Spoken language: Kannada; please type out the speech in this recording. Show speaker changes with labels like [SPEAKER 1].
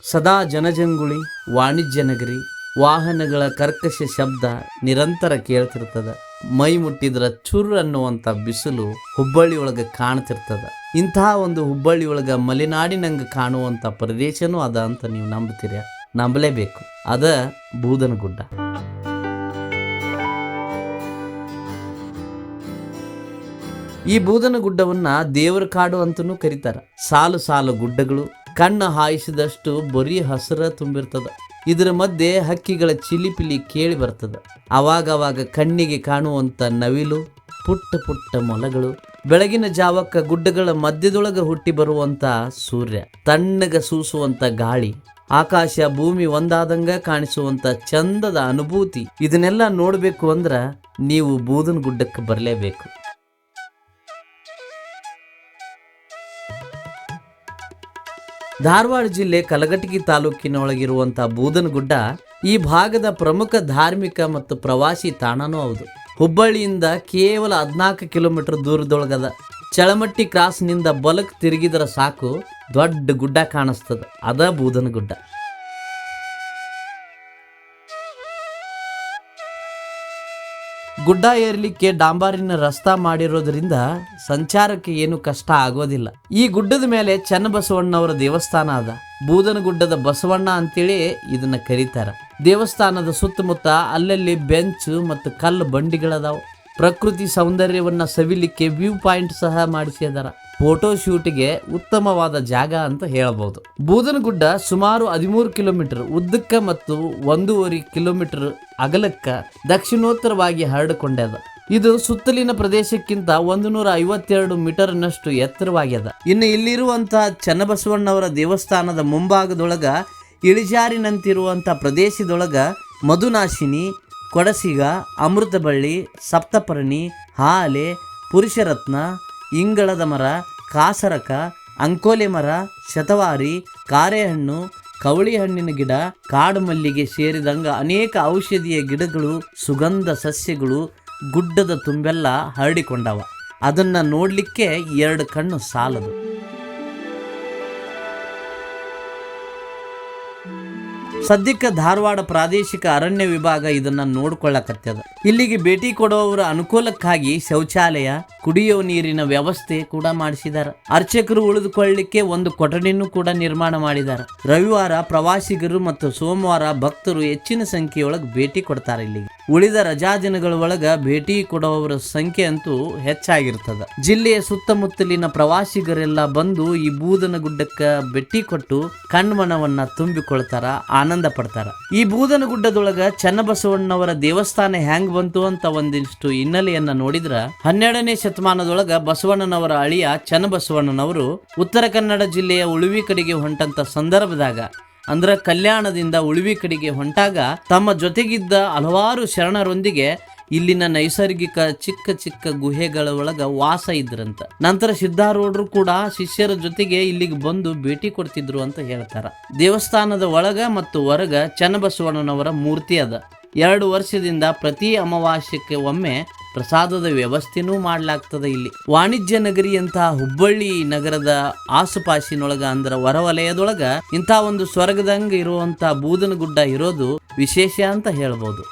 [SPEAKER 1] ಸದಾ ಜನಜಂಗುಳಿ, ವಾಣಿಜ್ಯ ನಗರಿ, ವಾಹನಗಳ ಕರ್ಕಶ ಶಬ್ದ ನಿರಂತರ ಕೇಳ್ತಿರ್ತದ. ಮೈ ಮುಟ್ಟಿದ್ರ ಚುರ್ ಅನ್ನುವಂಥ ಬಿಸಿಲು ಹುಬ್ಬಳ್ಳಿ ಒಳಗೆ ಕಾಣ್ತಿರ್ತದ. ಇಂತಹ ಒಂದು ಹುಬ್ಬಳ್ಳಿ ಒಳಗ ಮಲೆನಾಡಿನಂಗೆ ಕಾಣುವಂಥ ಪ್ರದೇಶನೂ ಅದ ಅಂತ ನೀವು ನಂಬ್ತೀರ? ನಂಬಲೇಬೇಕು. ಅದ ಬೂದನಗುಡ್ಡ. ಈ ಬೂದನಗುಡ್ಡವನ್ನ ದೇವರ ಕಾಡು ಅಂತನೂ ಕರೀತಾರ. ಸಾಲು ಸಾಲು ಗುಡ್ಡಗಳು, ಕಣ್ಣು ಹಾಯಿಸಿದಷ್ಟು ಬರೀ ಹಸಿರ ತುಂಬಿರ್ತದ. ಇದರ ಮಧ್ಯೆ ಹಕ್ಕಿಗಳ ಚಿಲಿಪಿಲಿ ಕೇಳಿ ಬರ್ತದ. ಅವಾಗವಾಗ ಕಣ್ಣಿಗೆ ಕಾಣುವಂಥ ನವಿಲು, ಪುಟ್ಟ ಪುಟ್ಟ ಮೊಲಗಳು, ಬೆಳಗಿನ ಜಾವಕ್ಕ ಗುಡ್ಡಗಳ ಮಧ್ಯದೊಳಗೆ ಹುಟ್ಟಿ ಬರುವಂತ ಸೂರ್ಯ, ತಣ್ಣಗ ಸೂಸುವಂತ ಗಾಳಿ, ಆಕಾಶ ಭೂಮಿ ಒಂದಾದಂಗ ಕಾಣಿಸುವಂತ ಚಂದದ ಅನುಭೂತಿ, ಇದನ್ನೆಲ್ಲ ನೋಡ್ಬೇಕು ಅಂದ್ರ ನೀವು ಬೂದನಗುಡ್ಡಕ್ಕೆ ಬರಲೇಬೇಕು. ಧಾರವಾಡ ಜಿಲ್ಲೆ ಕಲಘಟಗಿ ತಾಲೂಕಿನೊಳಗಿರುವಂಥ ಬೂದನಗುಡ್ಡ ಈ ಭಾಗದ ಪ್ರಮುಖ ಧಾರ್ಮಿಕ ಮತ್ತು ಪ್ರವಾಸಿ ತಾಣನೂ ಹೌದು. ಹುಬ್ಬಳ್ಳಿಯಿಂದ ಕೇವಲ 14 ಕಿಲೋಮೀಟರ್ ದೂರದೊಳಗದ. ಚಳಮಟ್ಟಿ ಕ್ರಾಸ್ನಿಂದ ಬಲಕ್ ತಿರುಗಿದ್ರ ಸಾಕು ದೊಡ್ಡ ಗುಡ್ಡ ಕಾಣಿಸ್ತದ. ಅದ ಬೂದನಗುಡ್ಡ. ಗುಡ್ಡ ಏರ್ಲಿಕ್ಕೆ ಡಾಂಬಾರಿನ ರಸ್ತಾ ಮಾಡಿರೋದ್ರಿಂದ ಸಂಚಾರಕ್ಕೆ ಏನು ಕಷ್ಟ ಆಗೋದಿಲ್ಲ. ಈ ಗುಡ್ಡದ ಮೇಲೆ ಚನ್ನಬಸವಣ್ಣವರ ದೇವಸ್ಥಾನ ಅದ. ಬೂದನಗುಡ್ಡದ ಬಸವಣ್ಣ ಅಂತೇಳಿ ಇದನ್ನ ಕರೀತಾರ. ದೇವಸ್ಥಾನದ ಸುತ್ತಮುತ್ತ ಅಲ್ಲಲ್ಲಿ ಬೆಂಚ್ ಮತ್ತು ಕಲ್ಲು ಬಂಡಿಗಳದಾವ. ಪ್ರಕೃತಿ ಸೌಂದರ್ಯವನ್ನ ಸವಿಲಿಕ್ಕೆ ವ್ಯೂ ಪಾಯಿಂಟ್ ಸಹ ಮಾಡಿಸಿದಾರ. ಫೋಟೋ ಶೂಟ್ಗೆ ಉತ್ತಮವಾದ ಜಾಗ ಅಂತ ಹೇಳಬಹುದು. ಬೂದನಗುಡ್ಡ ಸುಮಾರು 13 ಕಿಲೋಮೀಟರ್ ಉದ್ದಕ್ಕ ಮತ್ತು 1.5 ಕಿಲೋಮೀಟರ್ ಅಗಲಕ್ಕ ದಕ್ಷಿಣೋತ್ತರವಾಗಿ ಹರಡಿಕೊಂಡದ. ಇದು ಸುತ್ತಲಿನ ಪ್ರದೇಶಕ್ಕಿಂತ 152 ಮೀಟರ್ನಷ್ಟು ಎತ್ತರವಾಗ್ಯದ. ಇನ್ನು ಇಲ್ಲಿರುವಂತಹ ಚನ್ನಬಸವಣ್ಣವರ ದೇವಸ್ಥಾನದ ಮುಂಭಾಗದೊಳಗ ಇಳಿಜಾರಿನಂತಿರುವಂಥ ಪ್ರದೇಶದೊಳಗ ಮಧುನಾಶಿನಿ, ಕೊಡಸಿಗ, ಅಮೃತಬಳ್ಳಿ, ಸಪ್ತಪರ್ಣಿ, ಹಾಲೆ, ಪುರುಷರತ್ನ, ಇಂಗಳದ ಮರ, ಕಾಸರಕ, ಅಂಕೋಲೆ ಮರ, ಶತವಾರಿ, ಕಾರೆಹಣ್ಣು, ಕವಳಿ ಹಣ್ಣಿನ ಗಿಡ, ಕಾಡು ಮಲ್ಲಿಗೆ ಸೇರಿದಂಗ ಅನೇಕ ಔಷಧೀಯ ಗಿಡಗಳು, ಸುಗಂಧ ಸಸ್ಯಗಳು ಗುಡ್ಡದ ತುಂಬೆಲ್ಲ ಹರಡಿಕೊಂಡವ. ಅದನ್ನ ನೋಡ್ಲಿಕ್ಕೆ 2 ಕಣ್ಣು ಸಾಲದು. ಸದ್ಯಕ್ಕೆ ಧಾರವಾಡ ಪ್ರಾದೇಶಿಕ ಅರಣ್ಯ ವಿಭಾಗ ಇದನ್ನ ನೋಡ್ಕೊಳ್ಳಕತ್ತದ. ಇಲ್ಲಿಗೆ ಭೇಟಿ ಕೊಡುವವರ ಅನುಕೂಲಕ್ಕಾಗಿ ಶೌಚಾಲಯ, ಕುಡಿಯೋ ನೀರಿನ ವ್ಯವಸ್ಥೆ ಕೂಡ ಮಾಡಿಸಿದಾರ. ಅರ್ಚಕರು ಉಳಿದುಕೊಳ್ಳಲಿಕ್ಕೆ ಒಂದು ಕೊಠಡಿನೂ ಕೂಡ ನಿರ್ಮಾಣ ಮಾಡಿದ್ದಾರೆ. ರವಿವಾರ ಪ್ರವಾಸಿಗರು ಮತ್ತು ಸೋಮವಾರ ಭಕ್ತರು ಹೆಚ್ಚಿನ ಸಂಖ್ಯೆಯೊಳಗೆ ಭೇಟಿ ಕೊಡ್ತಾರೆ. ಇಲ್ಲಿಗೆ ಉಳಿದ ರಜಾ ದಿನಗಳ ಒಳಗ ಭೇಟಿ ಕೊಡುವವರ ಸಂಖ್ಯೆ ಅಂತೂ ಹೆಚ್ಚಾಗಿರ್ತದ. ಜಿಲ್ಲೆಯ ಸುತ್ತಮುತ್ತಲಿನ ಪ್ರವಾಸಿಗರೆಲ್ಲ ಬಂದು ಈ ಬೂದನಗುಡ್ಡಕ್ಕ ಭೇಟಿ ಕೊಟ್ಟು ಕಣ್ಮನವನ್ನ ತುಂಬಿಕೊಳ್ತಾರ, ಆನಂದ ಪಡ್ತಾರ. ಈ ಬೂದನಗುಡ್ಡದೊಳಗ ಚನ್ನಬಸವಣ್ಣವರ ದೇವಸ್ಥಾನ ಹ್ಯಾಂಗ್ ಬಂತು ಅಂತ ಒಂದಿಷ್ಟು ಹಿನ್ನೆಲೆಯನ್ನ ನೋಡಿದ್ರ 12ನೇ ಶತಮಾನದೊಳಗ ಬಸವಣ್ಣನವರ ಅಳಿಯ ಚನ್ನಬಸವಣ್ಣನವರು ಉತ್ತರ ಕನ್ನಡ ಜಿಲ್ಲೆಯ ಉಳುವಿ ಕಡೆಗೆ ಹೊಂಟಂತ ಸಂದರ್ಭದಾಗ, ಅಂದ್ರ ಕಲ್ಯಾಣದಿಂದ ಉಳುವಿ ಕಡೆಗೆ ಹೊಂಟಾಗ ತಮ್ಮ ಜೊತೆಗಿದ್ದ ಹಲವಾರು ಶರಣರೊಂದಿಗೆ ಇಲ್ಲಿನ ನೈಸರ್ಗಿಕ ಚಿಕ್ಕ ಚಿಕ್ಕ ಗುಹೆಗಳ ಒಳಗ ವಾಸ ಇದ್ರಂತ. ನಂತರ ಸಿದ್ಧಾರೂಢರು ಕೂಡ ಶಿಷ್ಯರ ಜೊತೆಗೆ ಇಲ್ಲಿಗೆ ಬಂದು ಭೇಟಿ ಕೊಡ್ತಿದ್ರು ಅಂತ ಹೇಳ್ತಾರ. ದೇವಸ್ಥಾನದ ಒಳಗ ಮತ್ತು ಹೊರಗ ಚನ್ನಬಸವಣ್ಣನವರ ಮೂರ್ತಿ ಅದ. 2 ವರ್ಷದಿಂದ ಪ್ರತಿ ಅಮಾವಾಸ್ಯಕ್ಕೆ ಒಮ್ಮೆ ಪ್ರಸಾದದ ವ್ಯವಸ್ಥೆನೂ ಮಾಡ್ಲಾಗ್ತದೆ. ಇಲ್ಲಿ ವಾಣಿಜ್ಯ ನಗರಿ ಅಂತ ಹುಬ್ಬಳ್ಳಿ ನಗರದ ಆಸುಪಾಸಿನೊಳಗ ಅಂದ್ರ ಹೊರವಲಯದೊಳಗ ಇಂಥ ಒಂದು ಸ್ವರ್ಗದಂಗ ಇರುವಂತ ಬೂದನಗುಡ್ಡ ಇರೋದು ವಿಶೇಷ ಅಂತ ಹೇಳ್ಬೋದು.